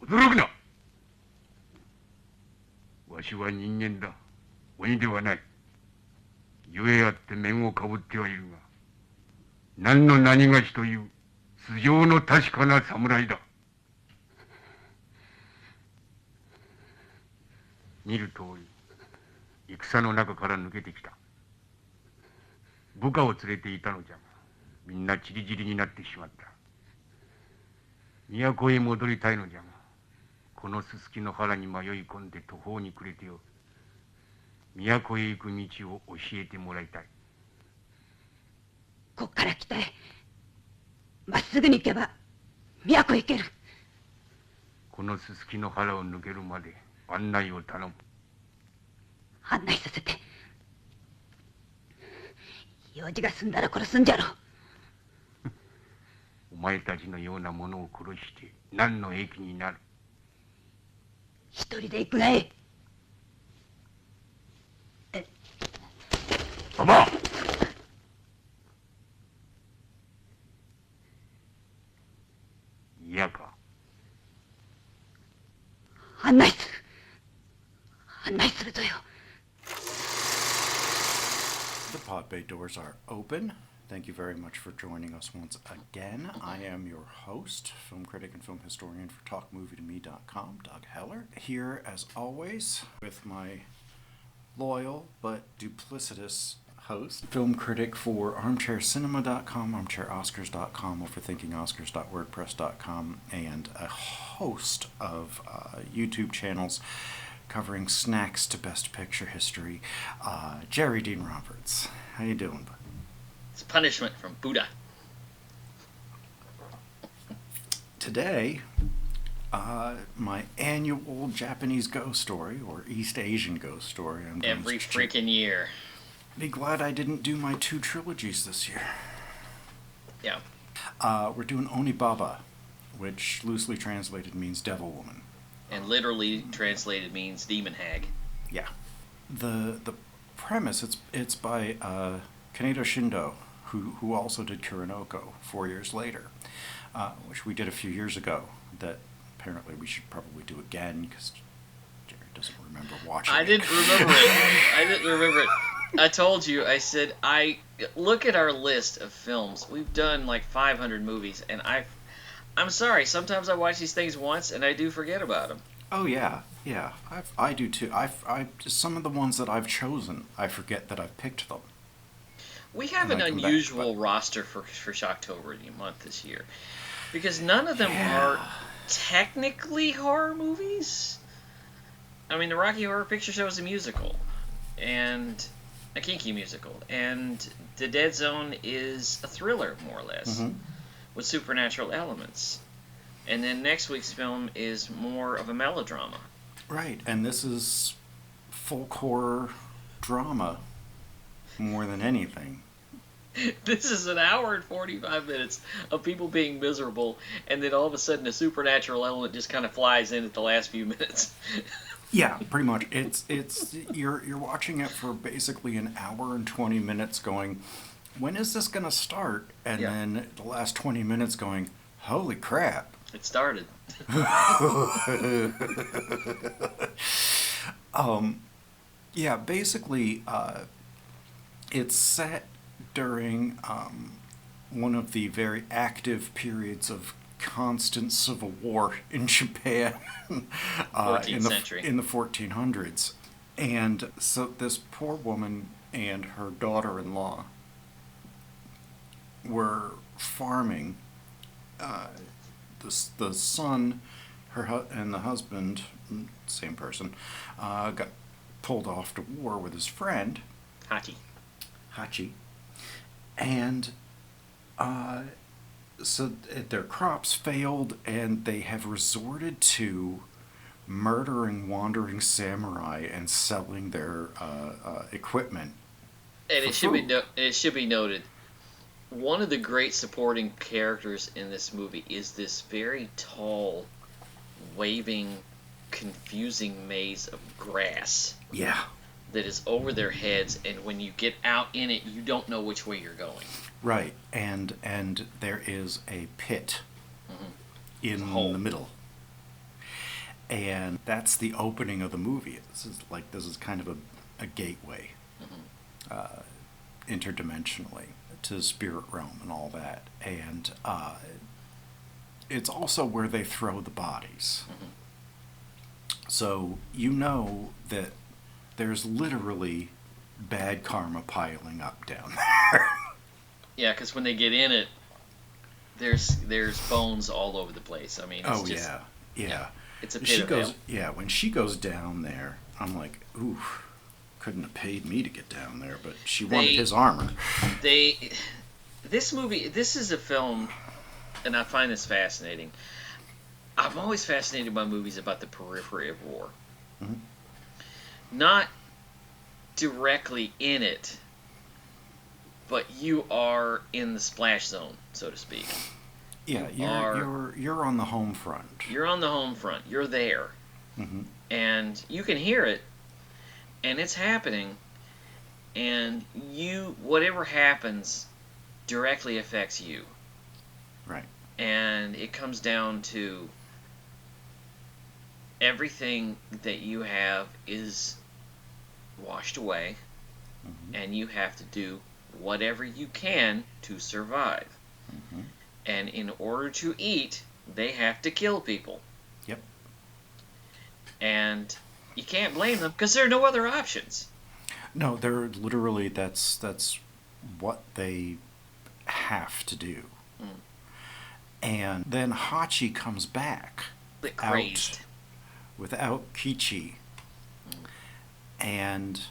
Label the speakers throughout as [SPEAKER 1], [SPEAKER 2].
[SPEAKER 1] 驚くな。わしは人間だ。鬼ではない。ゆえあって面をかぶってはいるが、何の何がしという素性の確かな侍だ。見る通り、戦の中から抜けてきた。部下を連れていたのじゃが、みんな散り散りになってしまった。都へ戻りたいのじゃが、このすすきの原に迷い込んで途方に暮れておる。都へ行く道を教えてもらいたい。
[SPEAKER 2] こっから北へまっすぐに行けば都へ行ける。
[SPEAKER 1] このすすきの原を抜けるまで案内を頼む。
[SPEAKER 2] 案内させて。用事が済んだら殺すんじゃろう。
[SPEAKER 1] お前たちのような者を殺して何の益になる。
[SPEAKER 2] 一人で行くがええ。
[SPEAKER 1] ババア！嫌か。
[SPEAKER 2] 案内する。案内するぞよ。
[SPEAKER 3] The pod bay doors are open. Thank you very much for joining us once again. I am your host, film critic and film historian for TalkMovieToMe.com, Doug Heller, here as always with my loyal but duplicitous host, film critic for ArmchairCinema.com, ArmchairOscars.com, OverThinkingOscars.wordpress.com, and a host of YouTube channels covering snacks to best picture history. Jerry Dean Roberts, how you doing, bud?
[SPEAKER 4] It's punishment from Buddha.
[SPEAKER 3] Today, my annual Japanese ghost story, or East Asian ghost story. I'm going
[SPEAKER 4] Every freaking year.
[SPEAKER 3] Be glad I didn't do my 2 trilogies this year.
[SPEAKER 4] Yeah.
[SPEAKER 3] We're doing Onibaba, which loosely translated means devil woman.
[SPEAKER 4] And literally translated means demon hag.
[SPEAKER 3] Yeah. The premise, it's by Kaneto Shindo, who also did Kuronoko 4 years later, which we did a few years ago, that apparently we should probably do again, because Jerry doesn't remember watching it.
[SPEAKER 4] I didn't remember it. I told you, I said, look at our list of films. We've done like 500 movies, and I'm sorry, sometimes I watch these things once and I do forget about them.
[SPEAKER 3] Oh yeah. I do too. Some of the ones that I've chosen, I forget that I've picked them.
[SPEAKER 4] We have an unusual roster for Shocktober month this year, because none of them are technically horror movies. I mean, the Rocky Horror Picture Show is a musical, and a kinky musical, and The Dead Zone is a thriller, more or less, with supernatural elements. And then next week's film is more of a melodrama.
[SPEAKER 3] Right, and this is folk horror drama more than anything.
[SPEAKER 4] This is an hour and 45 minutes of people being miserable, and then all of a sudden a supernatural element just kind of flies in at the last few minutes.
[SPEAKER 3] Yeah, pretty much. It's you're watching it for basically an hour and 20 minutes going, when is this going to start? And then the last 20 minutes going, holy crap.
[SPEAKER 4] It started.
[SPEAKER 3] Yeah, basically, it's set during one of the very active periods of constant civil war in Japan
[SPEAKER 4] 14th century.
[SPEAKER 3] In the 1400s. And so this poor woman and her daughter-in-law were farming. The son, and the husband, same person, got pulled off to war with his friend Hachi, and so their crops failed, and they have resorted to murdering wandering samurai and selling their equipment.
[SPEAKER 4] And it should be noted, one of the great supporting characters in this movie is this very tall, waving, confusing maze of grass.
[SPEAKER 3] Yeah.
[SPEAKER 4] That is over their heads, and when you get out in it, you don't know which way you're going.
[SPEAKER 3] Right, and there is a pit in the middle. And that's the opening of the movie. This is kind of a gateway, interdimensionally, to the spirit realm and all that. And it's also where they throw the bodies. So you know that there's literally bad karma piling up down there.
[SPEAKER 4] Yeah, because when they get in it, there's bones all over the place. I mean, it's yeah. It's a pit of hell.
[SPEAKER 3] Yeah, when she goes down there, I'm like, ooh, couldn't have paid me to get down there, but she wanted his armor. This is a film, and I find this fascinating. I'm always fascinated by movies about the periphery of war. Not directly in it, but you are in the splash zone, so to speak. Yeah, you're on the home front.
[SPEAKER 4] You're on the home front. You're there. And you can hear it, and it's happening, and whatever happens directly affects you.
[SPEAKER 3] Right.
[SPEAKER 4] And it comes down to everything that you have is washed away, and you have to do whatever you can to survive. And in order to eat, they have to kill people.
[SPEAKER 3] Yep.
[SPEAKER 4] And you can't blame them because there are no other options.
[SPEAKER 3] No, they're literally that's what they have to do. And then Hachi comes back
[SPEAKER 4] Crazed.
[SPEAKER 3] without Kichi. And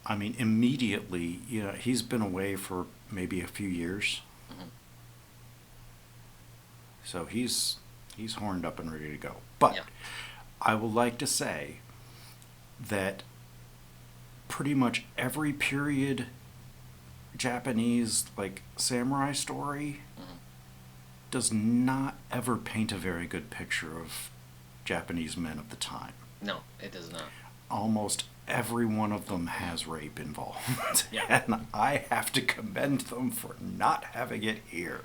[SPEAKER 3] I mean, immediately, he's been away for maybe a few years. So he's horned up and ready to go. But I would like to say that pretty much every period Japanese samurai story does not ever paint a very good picture of Japanese men of the time.
[SPEAKER 4] No, it does not.
[SPEAKER 3] Almost every one of them has rape involved.
[SPEAKER 4] Yeah.
[SPEAKER 3] And I have to commend them for not having it here.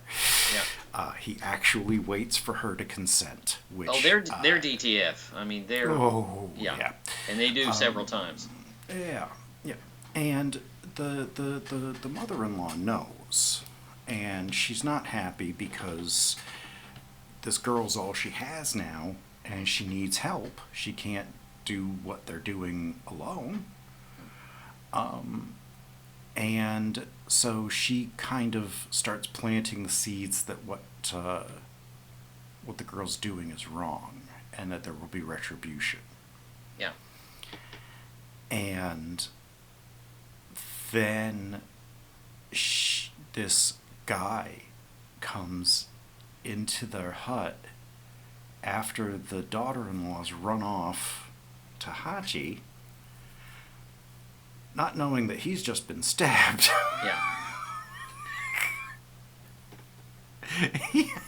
[SPEAKER 4] Yeah.
[SPEAKER 3] He actually waits for her to consent. Which,
[SPEAKER 4] they're DTF. I mean, they're...
[SPEAKER 3] Oh, yeah.
[SPEAKER 4] And they do several times.
[SPEAKER 3] Yeah. And the mother-in-law knows. And she's not happy because this girl's all she has now, and she needs help. She can't do what they're doing alone. And so she kind of starts planting the seeds that what the girl's doing is wrong, and that there will be retribution.
[SPEAKER 4] Yeah.
[SPEAKER 3] And then this guy comes into their hut after the daughter-in-law's run off to Hachi, not knowing that he's just been stabbed.
[SPEAKER 4] Yeah.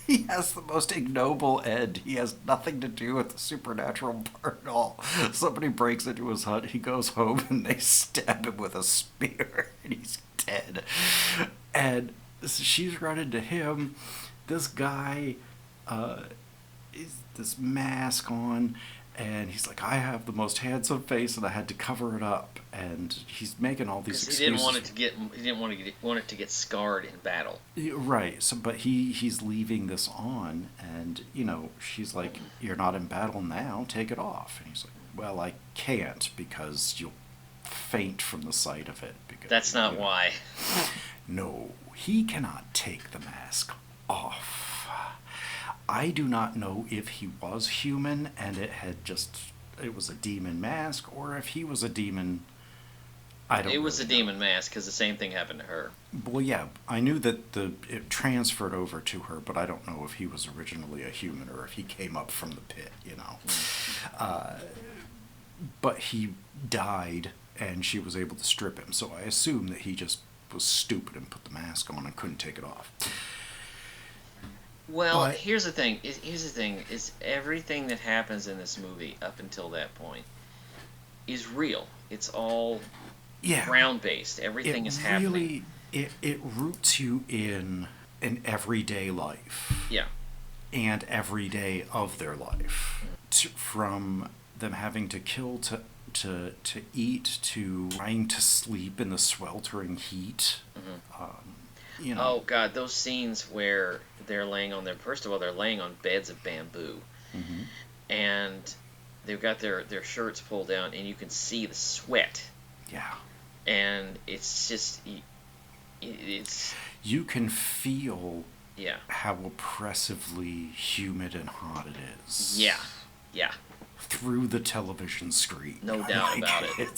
[SPEAKER 3] He has the most ignoble end. He has nothing to do with the supernatural part at all. Somebody breaks into his hut, he goes home, and they stab him with a spear, and he's dead. And she's running to him. This guy is this mask on, and he's like, I have the most handsome face, and I had to cover it up. And he's making all these excuses.
[SPEAKER 4] He didn't want it to get scarred in battle.
[SPEAKER 3] Right. So, but he's leaving this on, and she's like, "You're not in battle now. Take it off." And he's like, "Well, I can't because you'll faint from the sight of it." Because,
[SPEAKER 4] that's not why.
[SPEAKER 3] No, he cannot take the mask off. I do not know if he was human and it was a demon mask, or if he was a demon.
[SPEAKER 4] It was a demon mask because the same thing happened to her.
[SPEAKER 3] Well, yeah, I knew that it transferred over to her, but I don't know if he was originally a human or if he came up from the pit, But he died, and she was able to strip him, so I assume that he just was stupid and put the mask on and couldn't take it off.
[SPEAKER 4] Well, here's the thing. Is everything that happens in this movie up until that point is real. It's all ground-based. Everything is happening.
[SPEAKER 3] It roots you in an everyday life.
[SPEAKER 4] Yeah.
[SPEAKER 3] and every day of their life, from them having to kill to eat, to trying to sleep in the sweltering heat. You know.
[SPEAKER 4] Oh God, those scenes where they're laying on first of all, they're laying on beds of bamboo, and they've got their shirts pulled down, and you can see the sweat.
[SPEAKER 3] Yeah.
[SPEAKER 4] And it's just, it's.
[SPEAKER 3] You can feel.
[SPEAKER 4] Yeah.
[SPEAKER 3] How oppressively humid and hot it is.
[SPEAKER 4] Yeah. Yeah.
[SPEAKER 3] Through the television screen.
[SPEAKER 4] No doubt about it.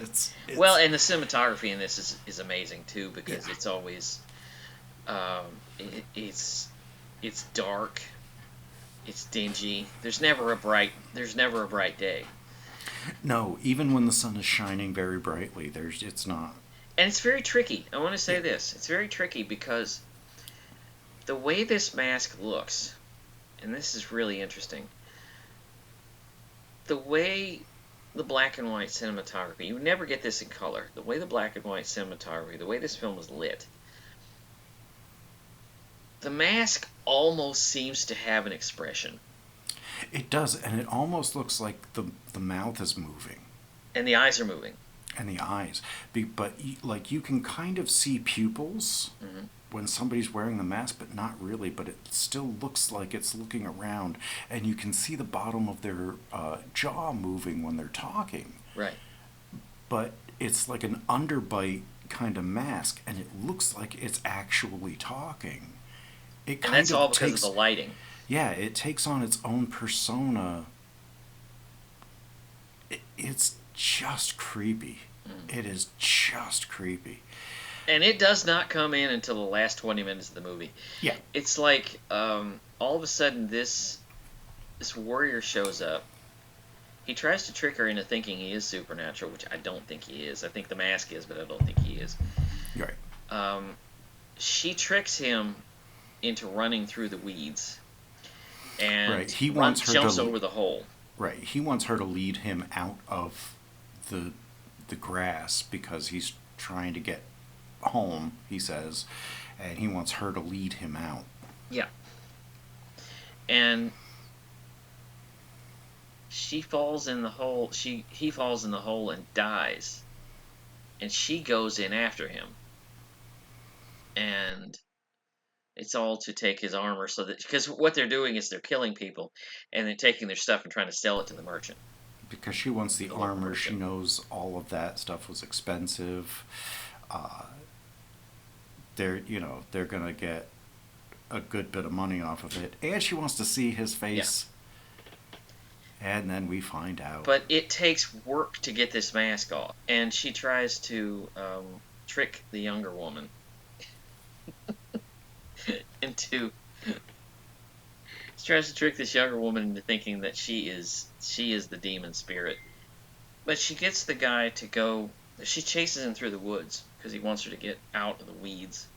[SPEAKER 3] It's,
[SPEAKER 4] well, and the cinematography in this is amazing too, because it's always, it's dark, it's dingy. There's never a bright day.
[SPEAKER 3] No, even when the sun is shining very brightly, it's not.
[SPEAKER 4] And it's very tricky. I want to say this. It's very tricky because the way this mask looks, and this is really interesting, the way the black and white cinematography, you never get this in color, the way the black and white cinematography, the way this film is lit, the mask almost seems to have an expression.
[SPEAKER 3] It does, and it almost looks like the mouth is moving.
[SPEAKER 4] And the eyes are moving.
[SPEAKER 3] And the eyes. But like you can kind of see pupils when somebody's wearing the mask, but not really. But it still looks like it's looking around. And you can see the bottom of their jaw moving when they're talking.
[SPEAKER 4] Right.
[SPEAKER 3] But it's like an underbite kind of mask, and it looks like it's actually talking.
[SPEAKER 4] And that's all because of the lighting.
[SPEAKER 3] Yeah, it takes on its own persona. It's just creepy. It is just creepy.
[SPEAKER 4] And it does not come in until the last 20 minutes of the movie.
[SPEAKER 3] Yeah.
[SPEAKER 4] It's like all of a sudden this warrior shows up. He tries to trick her into thinking he is supernatural, which I don't think he is. I think the mask is, but I don't think he is.
[SPEAKER 3] You're right.
[SPEAKER 4] She tricks him into running through the weeds. And
[SPEAKER 3] right. He wants her
[SPEAKER 4] jumps over the hole.
[SPEAKER 3] Right. He wants her to lead him out of the grass because he's trying to get home, he says, and he wants her to lead him out.
[SPEAKER 4] Yeah. And she falls in the hole. He falls in the hole and dies. And she goes in after him. And it's all to take his armor, so that, because what they're doing is they're killing people and then taking their stuff and trying to sell it to the merchant.
[SPEAKER 3] Because she wants the armor. She knows all of that stuff was expensive. They're gonna get a good bit of money off of it, and she wants to see his face. Yeah. And then we find out.
[SPEAKER 4] But it takes work to get this mask off, and she tries to trick the younger woman into. She tries to trick this younger woman into thinking that she is the demon spirit. But she gets the guy to go. She chases him through the woods because he wants her to get out of the weeds.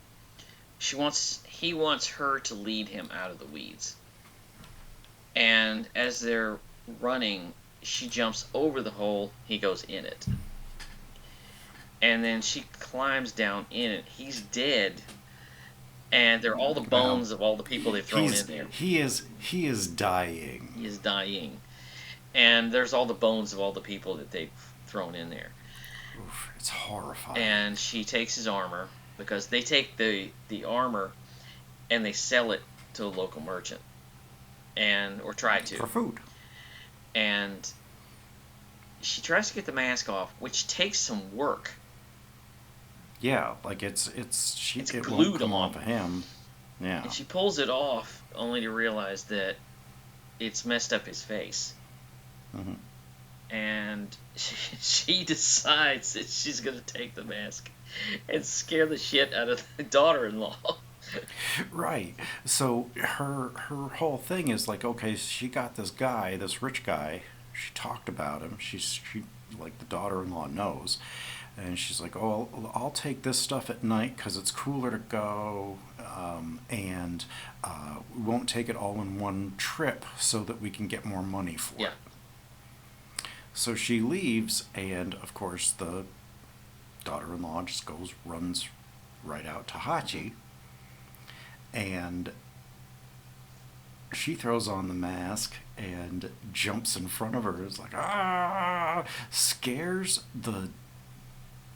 [SPEAKER 4] He wants her to lead him out of the weeds. And as they're running, she jumps over the hole. He goes in it. And then she climbs down in it. He's dead. And there are all the bones of all the people they've thrown in there.
[SPEAKER 3] He is dying.
[SPEAKER 4] He is dying. And there's all the bones of all the people that they've thrown in there.
[SPEAKER 3] Oof, it's horrifying.
[SPEAKER 4] And she takes his armor, because they take the armor and they sell it to a local merchant. Or try to.
[SPEAKER 3] For food.
[SPEAKER 4] And she tries to get the mask off, which takes some work.
[SPEAKER 3] Yeah, like it
[SPEAKER 4] glued
[SPEAKER 3] won't come
[SPEAKER 4] on
[SPEAKER 3] off of him. Yeah.
[SPEAKER 4] And she pulls it off, only to realize that it's messed up his face.
[SPEAKER 3] Mm-hmm.
[SPEAKER 4] And she decides that she's going to take the mask and scare the shit out of the daughter-in-law.
[SPEAKER 3] Right. So her whole thing is like, okay, she got this rich guy. She talked about him. She like, the daughter-in-law knows. And she's like, oh, I'll take this stuff at night because it's cooler to go, and we won't take it all in one trip so that we can get more money for it. So she leaves, and of course the daughter-in-law just runs right out to Hachi, and she throws on the mask and jumps in front of her. It's like, ah! Scares the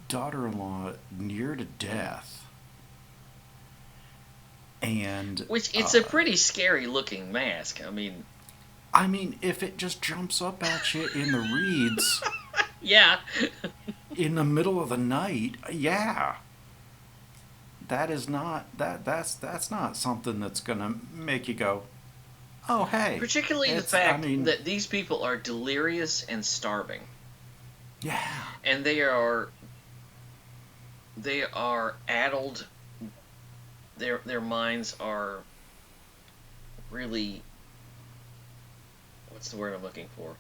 [SPEAKER 3] daughter-in-law near to death. And
[SPEAKER 4] which it's a pretty scary looking mask.
[SPEAKER 3] I mean, if it just jumps up at you in the reeds,
[SPEAKER 4] yeah,
[SPEAKER 3] in the middle of the night, yeah, that's not something that's gonna make you go, oh hey.
[SPEAKER 4] particularly the fact that these people are delirious and starving.
[SPEAKER 3] Yeah,
[SPEAKER 4] and they are addled. Their minds are really, what's the word I'm looking for?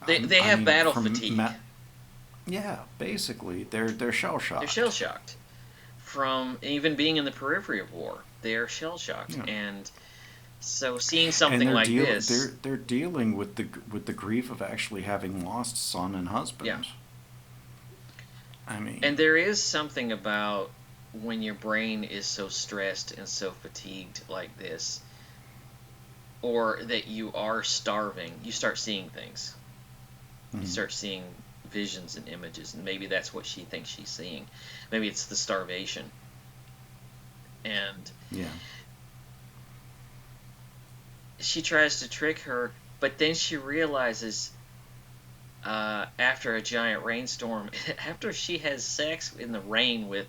[SPEAKER 4] They have battle fatigue.
[SPEAKER 3] Yeah, basically, they're shell shocked.
[SPEAKER 4] They're shell shocked from even being in the periphery of war. They're shell shocked, and so seeing something like this,
[SPEAKER 3] they're dealing with the grief of actually having lost son and husband.
[SPEAKER 4] Yeah.
[SPEAKER 3] And
[SPEAKER 4] there is something about when your brain is so stressed and so fatigued like this, or that you are starving, you start seeing things. You start seeing visions and images, and maybe that's what she thinks she's seeing. Maybe it's the starvation. And she tries to trick her, but then she realizes after a giant rainstorm, after she has sex in the rain with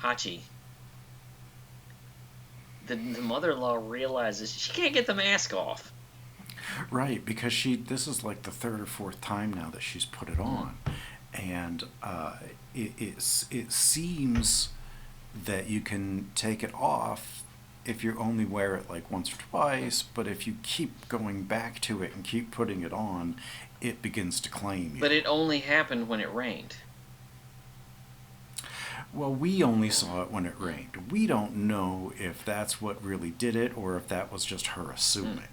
[SPEAKER 4] Hachi, the mother-in-law realizes she can't get the mask off.
[SPEAKER 3] Right, because this is like the third or fourth time now that she's put it on, and it seems that you can take it off if you only wear it like once or twice, but if you keep going back to it and keep putting it on, it begins to claim you.
[SPEAKER 4] But it only happened when it rained.
[SPEAKER 3] Well, we only saw it when it rained. We don't know if that's what really did it or if that was just her assuming.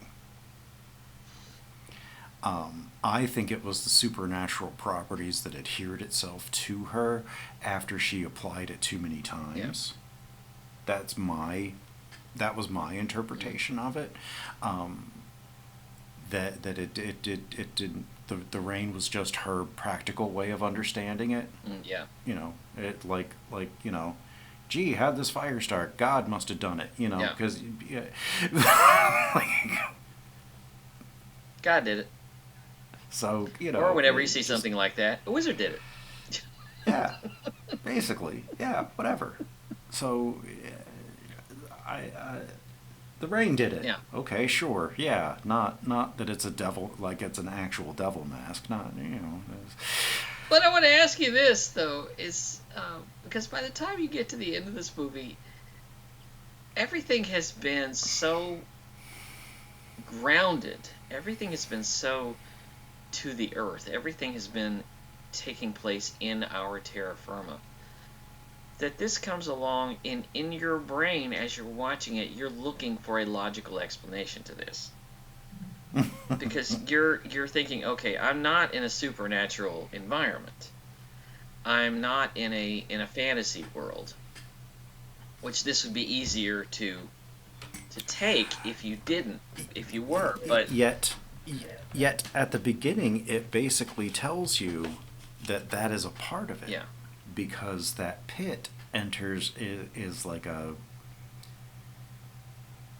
[SPEAKER 3] I think it was the supernatural properties that adhered itself to her after she applied it too many times. Yeah. That was my interpretation of it. That it didn't. The rain was just her practical way of understanding it.
[SPEAKER 4] Yeah.
[SPEAKER 3] It like gee, how'd this fire start? God must have done it. Because
[SPEAKER 4] God did it.
[SPEAKER 3] So,
[SPEAKER 4] or whenever you see something like that, a wizard did it.
[SPEAKER 3] Yeah, basically, yeah, whatever. So, the rain did it.
[SPEAKER 4] Yeah.
[SPEAKER 3] Okay, sure. Yeah, not that it's a devil, like it's an actual devil mask. Not.
[SPEAKER 4] But I want to ask you this though, is because by the time you get to the end of this movie, everything has been so grounded. Everything has been so to the earth. Everything has been taking place in our terra firma. That this comes along in your brain as you're watching it, you're looking for a logical explanation to this. Because you're thinking, okay, I'm not in a supernatural environment. I'm not in a fantasy world. Which this would be easier to take if you were, but
[SPEAKER 3] Yet at the beginning, it basically tells you that is a part of it.
[SPEAKER 4] Yeah.
[SPEAKER 3] Because that pit is like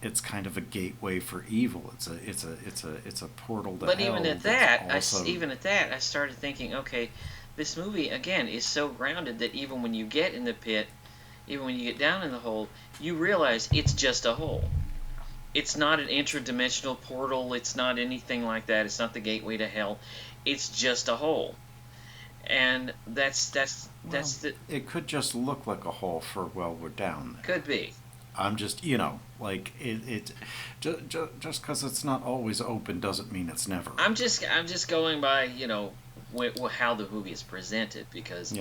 [SPEAKER 3] it's kind of a gateway for evil. It's a portal to
[SPEAKER 4] But
[SPEAKER 3] hell.
[SPEAKER 4] even at that, I started thinking, okay, this movie again is so grounded that even when you get in the pit, even when you get down in the hole, you realize it's just a hole. It's not an interdimensional portal. It's not anything like that. It's not the gateway to hell. It's just a hole. And it
[SPEAKER 3] could just look like a hole for we're down there.
[SPEAKER 4] Could be.
[SPEAKER 3] I'm just like it just because it's not always open doesn't mean it's never.
[SPEAKER 4] I'm just going by how the movie is presented, because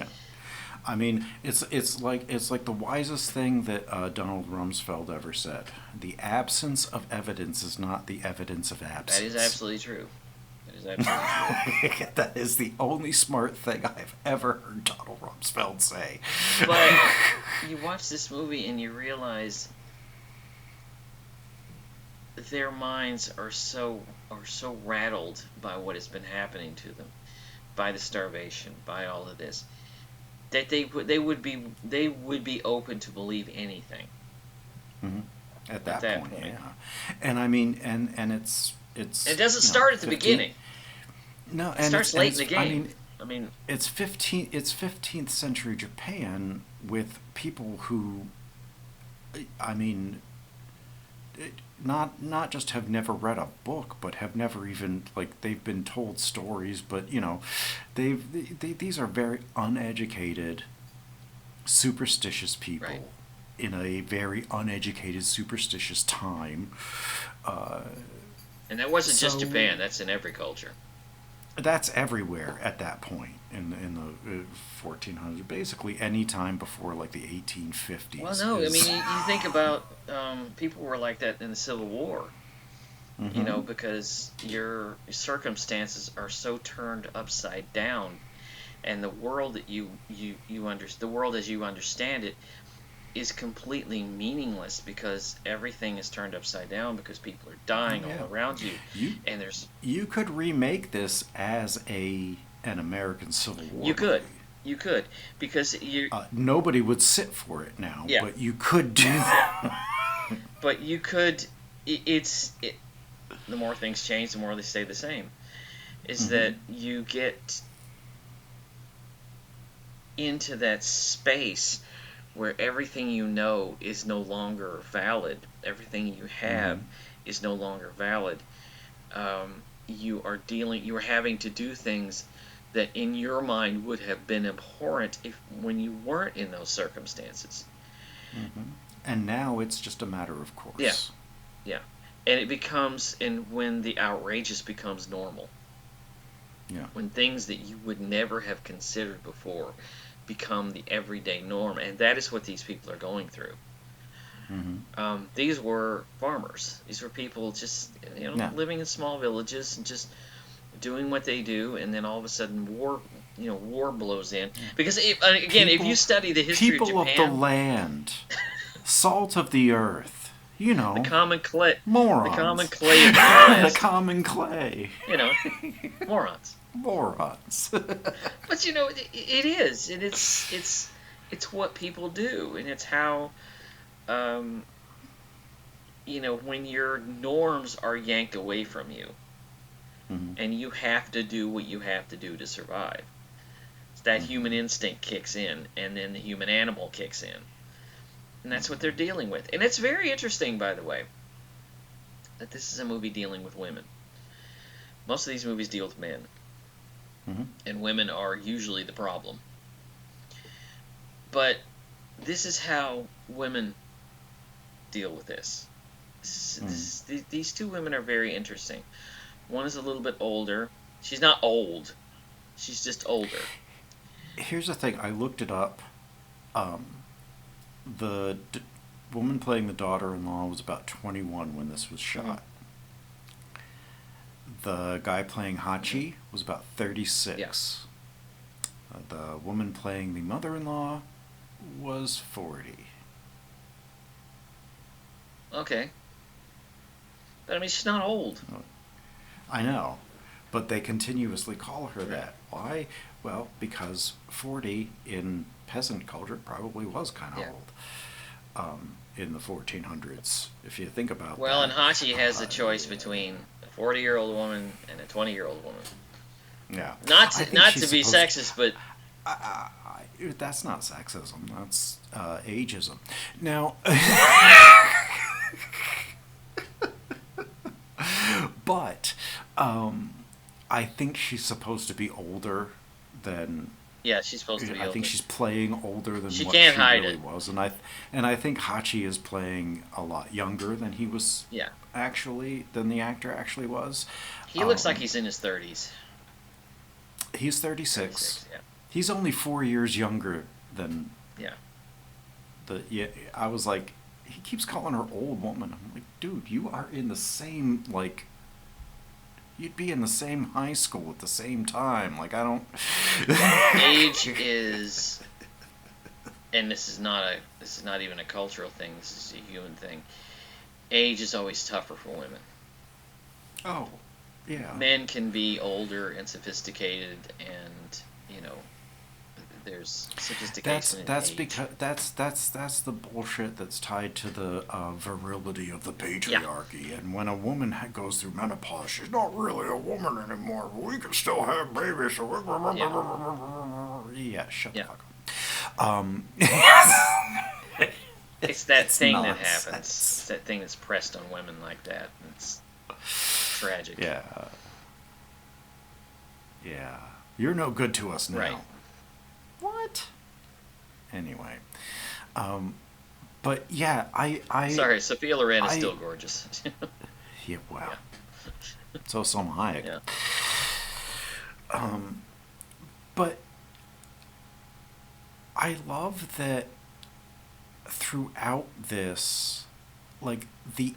[SPEAKER 3] I mean, it's like the wisest thing that Donald Rumsfeld ever said. The absence of evidence is not the evidence of absence.
[SPEAKER 4] That is absolutely true.
[SPEAKER 3] That is the only smart thing I've ever heard Donald Rumsfeld say.
[SPEAKER 4] But you watch this movie and you realize their minds are so rattled by what has been happening to them, by the starvation, by all of this, that they would be open to believe anything.
[SPEAKER 3] Mm-hmm. At that point, yeah. And I mean, and it's
[SPEAKER 4] it doesn't start at the beginning.
[SPEAKER 3] No,
[SPEAKER 4] it starts late in the game.
[SPEAKER 3] I mean, it's 15th century Japan with people who, I mean, not just have never read a book, but have never even, like, they've been told stories, but these are very uneducated, superstitious people.
[SPEAKER 4] Right.
[SPEAKER 3] In a very uneducated, superstitious time.
[SPEAKER 4] And that wasn't just Japan, that's in every culture.
[SPEAKER 3] That's everywhere at that point in the 1400s. Basically any time before, like, the 1850s.
[SPEAKER 4] Well, no, I mean, you think about people were like that in the Civil War.
[SPEAKER 3] Mm-hmm.
[SPEAKER 4] Because your circumstances are so turned upside down, and the world that the world as you understand it is completely meaningless because everything is turned upside down because people are dying all around you. You
[SPEAKER 3] could remake this as an American Civil War.
[SPEAKER 4] You could because
[SPEAKER 3] nobody would sit for it now.
[SPEAKER 4] Yeah.
[SPEAKER 3] But you could do that.
[SPEAKER 4] But you could. The more things change, the more they stay the same. Is that you get into that space where everything you know is no longer valid, everything you have is no longer valid. You are having to do things that in your mind would have been abhorrent when you weren't in those circumstances.
[SPEAKER 3] Mm-hmm. And now it's just a matter of course.
[SPEAKER 4] Yeah. And when the outrageous becomes normal.
[SPEAKER 3] Yeah.
[SPEAKER 4] When things that you would never have considered before become the everyday norm, and that is what these people are going through.
[SPEAKER 3] Mm-hmm.
[SPEAKER 4] These were farmers. These were people just living in small villages and just doing what they do, and then all of a sudden war blows in. Because if you study the history of Japan,
[SPEAKER 3] people of the land, salt of the earth,
[SPEAKER 4] the common clay,
[SPEAKER 3] morons,
[SPEAKER 4] the common clay, of the
[SPEAKER 3] the common clay,
[SPEAKER 4] morons.
[SPEAKER 3] Morons.
[SPEAKER 4] But it is, and it's what people do, and it's how, when your norms are yanked away from you, and you have to do what you have to do to survive. That human instinct kicks in, and then the human animal kicks in, and that's what they're dealing with. And it's very interesting, by the way, that this is a movie dealing with women. Most of these movies deal with men. And women are usually the problem. But this is how women deal with this. These two women are very interesting. One is a little bit older. She's not old. She's just older.
[SPEAKER 3] Here's the thing. I looked it up. The woman playing the daughter-in-law was about 21 when this was shot. The guy playing Hachi was about 36. Yeah. The woman playing the mother-in-law was 40.
[SPEAKER 4] Okay. But I mean, she's not old.
[SPEAKER 3] I know. But they continuously call her that. Why? Well, because 40 in peasant culture probably was kind of old. In the 1400s, if you think about
[SPEAKER 4] Well,
[SPEAKER 3] that.
[SPEAKER 4] And Hachi has a choice between a 40-year-old woman and a 20-year-old woman.
[SPEAKER 3] Yeah.
[SPEAKER 4] Not to be sexist, but...
[SPEAKER 3] that's not sexism. That's ageism. Now... But I think she's supposed to be older than...
[SPEAKER 4] Yeah, she's supposed to be older.
[SPEAKER 3] I think she's playing older than
[SPEAKER 4] she
[SPEAKER 3] what
[SPEAKER 4] can't
[SPEAKER 3] she
[SPEAKER 4] hide
[SPEAKER 3] really
[SPEAKER 4] it.
[SPEAKER 3] was. And I think Hachi is playing a lot younger than he was than the actor actually was.
[SPEAKER 4] He looks like he's in his 30s.
[SPEAKER 3] He's 36.
[SPEAKER 4] Yeah.
[SPEAKER 3] He's only 4 years younger than...
[SPEAKER 4] Yeah.
[SPEAKER 3] I was like, he keeps calling her old woman. I'm like, dude, you are in the same, like... You'd be in the same high school at the same time. Like, I don't...
[SPEAKER 4] Age is... And this is not even a cultural thing. This is a human thing. age is always tougher for women.
[SPEAKER 3] Oh, yeah.
[SPEAKER 4] Men can be older and sophisticated, and there's sophistication in
[SPEAKER 3] That's
[SPEAKER 4] age.
[SPEAKER 3] because that's the bullshit that's tied to the virility of the patriarchy. Yeah. And when a woman goes through menopause, she's not really a woman anymore. We can still have babies. So yeah, shut the fuck up.
[SPEAKER 4] It's that thing that happens. It's that thing that's pressed on women like that. It's tragic.
[SPEAKER 3] Yeah. Yeah. You're no good to us now.
[SPEAKER 4] Right.
[SPEAKER 3] What? Anyway. But yeah, I
[SPEAKER 4] Sorry, Sophia Loren is still gorgeous.
[SPEAKER 3] Yeah, wow. Yeah. So Salma Hayek.
[SPEAKER 4] Yeah.
[SPEAKER 3] But I love that throughout this, like, the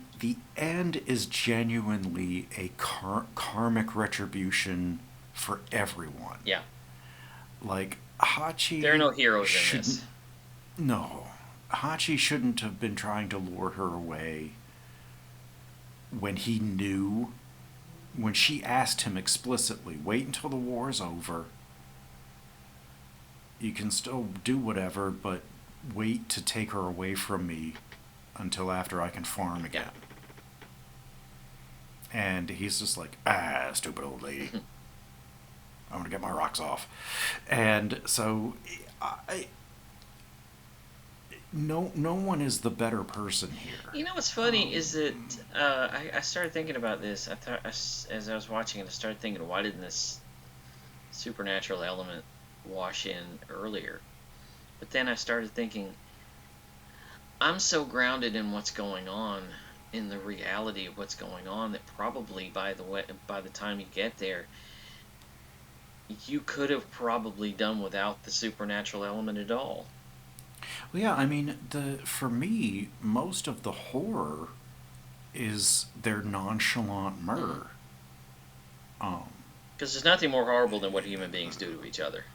[SPEAKER 3] end is genuinely a karmic retribution for everyone.
[SPEAKER 4] Yeah.
[SPEAKER 3] Like, Hachi...
[SPEAKER 4] There are no heroes in this.
[SPEAKER 3] No. Hachi shouldn't have been trying to lure her away when he knew... When she asked him explicitly, wait until the war's over. You can still do whatever, but wait to take her away from me until after I can farm again. Yeah. And he's just like, stupid old lady. I want to get my rocks off. And so no one is the better person here.
[SPEAKER 4] You know what's funny is that I started thinking about this. I thought as I was watching it, I started thinking, why didn't this supernatural element wash in earlier? But then I started thinking, I'm so grounded in what's going on, in the reality of what's going on, that probably by the time you get there, you could have probably done without the supernatural element at all.
[SPEAKER 3] Well, yeah, I mean, for me, most of the horror is their nonchalant murder.
[SPEAKER 4] Because there's nothing more horrible than what human beings do to each other.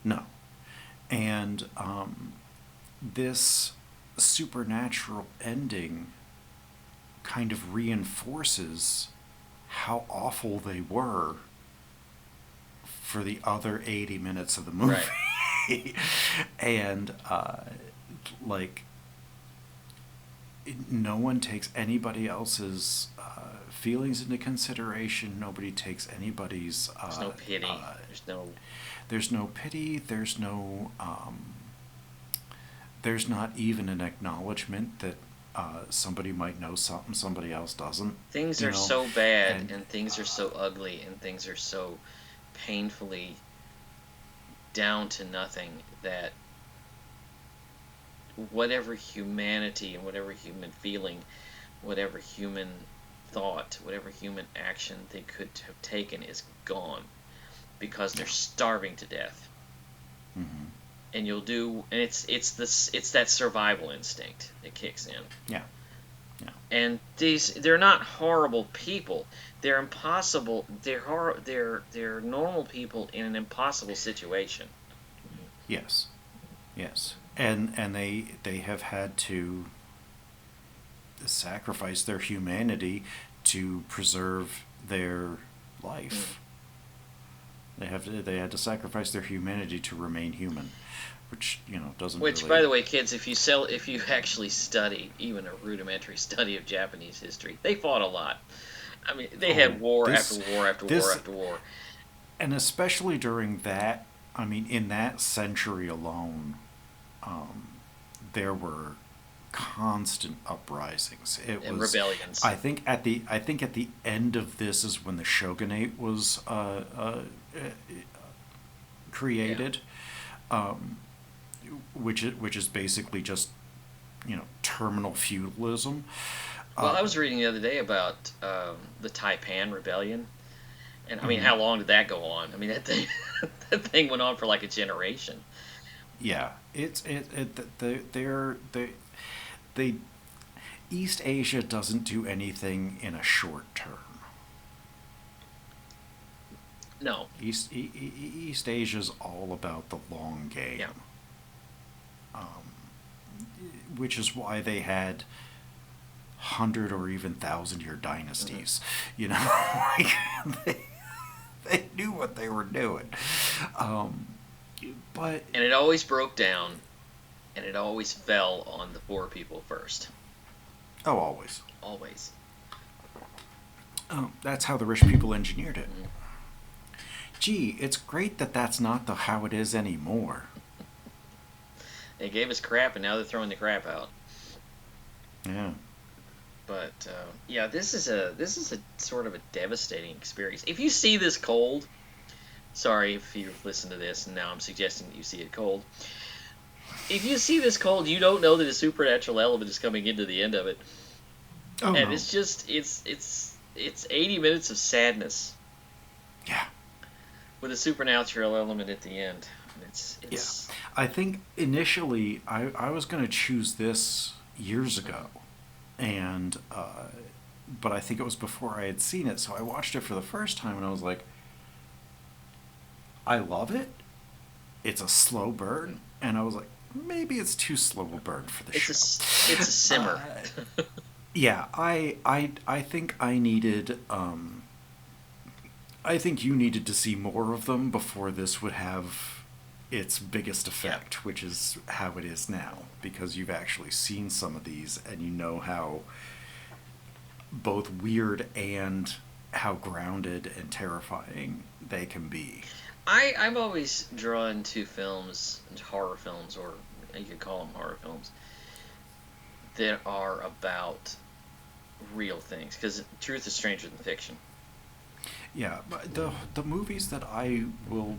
[SPEAKER 3] No. And this supernatural ending kind of reinforces how awful they were for the other 80 minutes of the movie. Right. And, no one takes anybody else's feelings into consideration. Nobody takes anybody's...
[SPEAKER 4] There's no pity.
[SPEAKER 3] There's no pity. There's not even an acknowledgement that somebody might know something somebody else doesn't.
[SPEAKER 4] Things are so bad, and things are so ugly, and things are so painfully down to nothing that whatever humanity and whatever human feeling, whatever human thought, whatever human action they could have taken is gone because they're starving to death.
[SPEAKER 3] Mm-hmm.
[SPEAKER 4] And it's that survival instinct that kicks in.
[SPEAKER 3] Yeah.
[SPEAKER 4] And they're not horrible people. They're impossible. They're normal people in an impossible situation.
[SPEAKER 3] Yes. And they have had to sacrifice their humanity to preserve their life. They had to sacrifice their humanity to remain human, which doesn't.
[SPEAKER 4] Which,
[SPEAKER 3] really...
[SPEAKER 4] by the way, kids, if you actually study even a rudimentary study of Japanese history, they fought a lot. I mean, they had war after war after war after war.
[SPEAKER 3] And especially during that, I mean, in that century alone, there were constant uprisings.
[SPEAKER 4] And rebellions.
[SPEAKER 3] I think at the end of this is when the shogunate was created, which is basically just terminal feudalism.
[SPEAKER 4] Well, I was reading the other day about the Taipan Rebellion, and I mean, how long did that go on? I mean, that thing went on for like a generation.
[SPEAKER 3] Yeah, East Asia doesn't do anything in a short term.
[SPEAKER 4] No.
[SPEAKER 3] East Asia's all about the long game.
[SPEAKER 4] Yeah.
[SPEAKER 3] Which is why they had 100 or even 1,000-year dynasties. You know, like they knew what they were doing. But
[SPEAKER 4] And it always broke down, and it always fell on the poor people first.
[SPEAKER 3] oh, always.
[SPEAKER 4] Always.
[SPEAKER 3] That's how the rich people engineered it. Gee, it's great that that's not how it is anymore.
[SPEAKER 4] They gave us crap, and now they're throwing the crap out.
[SPEAKER 3] Yeah.
[SPEAKER 4] But yeah, this is a sort of a devastating experience. If you see this cold, sorry if you've listened to this, and now I'm suggesting that you see it cold. If you see this cold, you don't know that a supernatural element is coming into the end of it.
[SPEAKER 3] Oh,
[SPEAKER 4] And
[SPEAKER 3] no.
[SPEAKER 4] it's just it's 80 minutes of sadness.
[SPEAKER 3] Yeah.
[SPEAKER 4] With a supernatural element at the end. It's
[SPEAKER 3] Yeah. I think initially I was going to choose this years ago, and but I think it was before I had seen it, so I watched it for the first time and I was like, I love it. It's a slow burn, and I was like, maybe it's too slow a burn for the show.
[SPEAKER 4] It's a simmer.
[SPEAKER 3] Yeah, I think I needed I think you needed to see more of them before this would have its biggest effect, which is how it is now, because you've actually seen some of these and you know how both weird and how grounded and terrifying they can be.
[SPEAKER 4] I'm always drawn to films, horror films, or you could call them horror films, that are about real things, because truth is stranger than fiction.
[SPEAKER 3] Yeah, but the movies that I will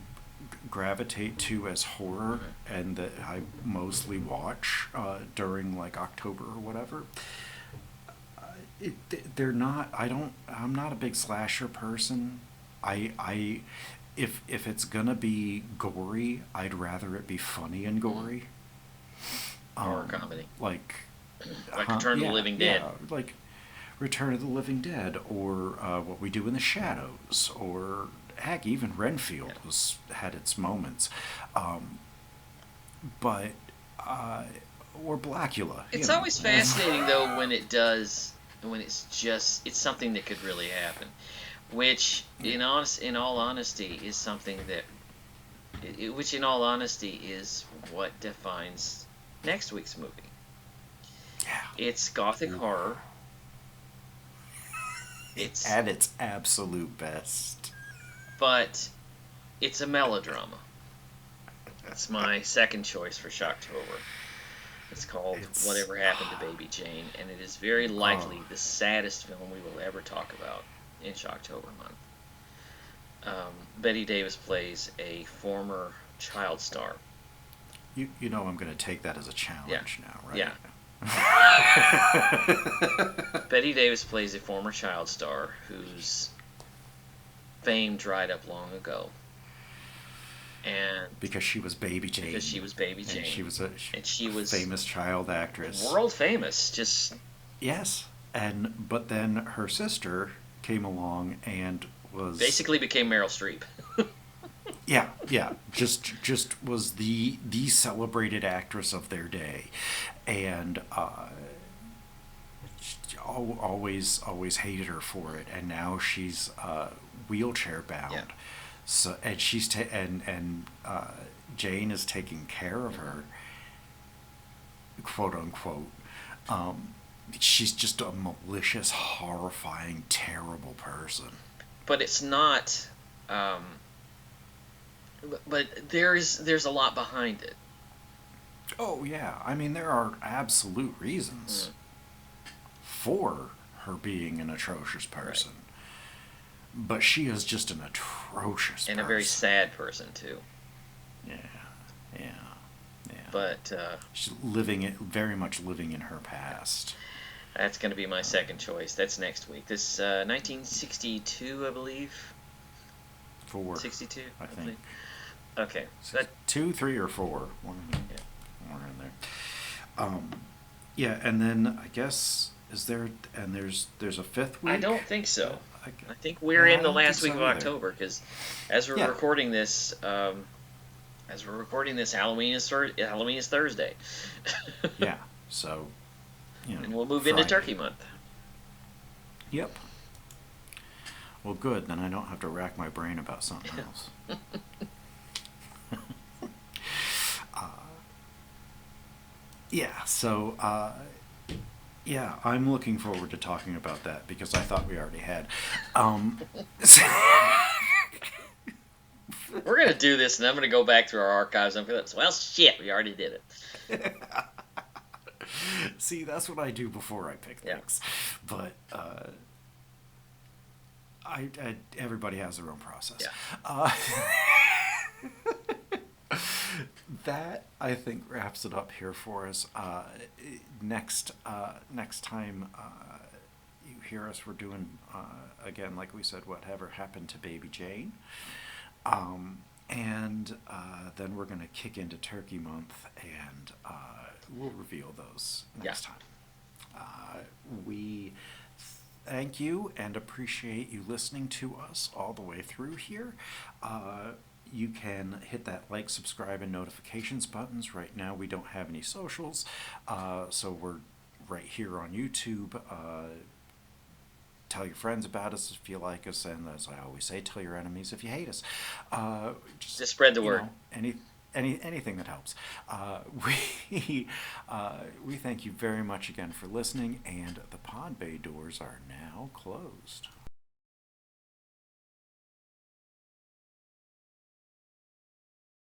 [SPEAKER 3] gravitate to as horror and that I mostly watch during like October or whatever, they're not. I'm not a big slasher person. If it's gonna be gory, I'd rather it be funny and gory.
[SPEAKER 4] Horror comedy.
[SPEAKER 3] Like
[SPEAKER 4] Return of the Living Dead.
[SPEAKER 3] Yeah, like Return of the Living Dead, or What We Do in the Shadows, or heck, even Renfield had its moments, but or Blackula.
[SPEAKER 4] It's always fascinating though when it's something that could really happen, which in all honesty is something that, which in all honesty is what defines next week's movie.
[SPEAKER 3] Yeah,
[SPEAKER 4] it's gothic horror. It's
[SPEAKER 3] at its absolute best.
[SPEAKER 4] But it's a melodrama. That's my second choice for Shocktober. It's called Whatever Happened to Baby Jane, and it is very likely the saddest film we will ever talk about in Shocktober month. Bette Davis plays a former child star.
[SPEAKER 3] You know I'm going to take that as a challenge now, right?
[SPEAKER 4] Yeah. Bette Davis plays a former child star whose fame dried up long ago, and
[SPEAKER 3] because she was Baby Jane.
[SPEAKER 4] And she was a
[SPEAKER 3] famous child actress,
[SPEAKER 4] world famous. Just
[SPEAKER 3] yes, but then her sister came along and was
[SPEAKER 4] basically became Meryl Streep.
[SPEAKER 3] Yeah, just was the celebrated actress of their day, and always hated her for it, and now she's wheelchair bound.
[SPEAKER 4] Yeah.
[SPEAKER 3] So and she's Jane is taking care of her, quote unquote. She's just a malicious, horrifying, terrible person.
[SPEAKER 4] But it's not. But there's a lot behind it.
[SPEAKER 3] Oh yeah, I mean there are absolute reasons for her being an atrocious person, but she is just an atrocious person.
[SPEAKER 4] A very sad person too.
[SPEAKER 3] Yeah.
[SPEAKER 4] But
[SPEAKER 3] she's very much living in her past.
[SPEAKER 4] That's going to be my second choice. That's next week. This 1962, I believe. 62,
[SPEAKER 3] I think.
[SPEAKER 4] Okay.
[SPEAKER 3] 2, 3, or 4. One in there. Yeah, and then I guess there's a fifth week?
[SPEAKER 4] I don't think so. I think we're in the last week of October, because as we're recording this, Halloween is Thursday.
[SPEAKER 3] Yeah. So,
[SPEAKER 4] and we'll move into Turkey Month.
[SPEAKER 3] Yep. Well, good. Then I don't have to rack my brain about something else. Yeah, so, yeah, I'm looking forward to talking about that because I thought we already had.
[SPEAKER 4] We're going to do this, and I'm going to go back through our archives and I'm going to well, shit, we already did it.
[SPEAKER 3] See, that's what I do before I pick things. But everybody has their own process.
[SPEAKER 4] Yeah.
[SPEAKER 3] That, I think, wraps it up here for us. Next time you hear us, we're doing, again, like we said, whatever happened to Baby Jane. And then we're going to kick into Turkey Month, and we'll reveal those next time. We thank you and appreciate you listening to us all the way through here. You can hit that like, subscribe, and notifications buttons. Right now we don't have any socials, so we're right here on YouTube. Tell your friends about us if you like us, and as I always say, tell your enemies if you hate us. Just
[SPEAKER 4] spread the word.
[SPEAKER 3] Anything that helps. We thank you very much again for listening, and the pod bay doors are now closed.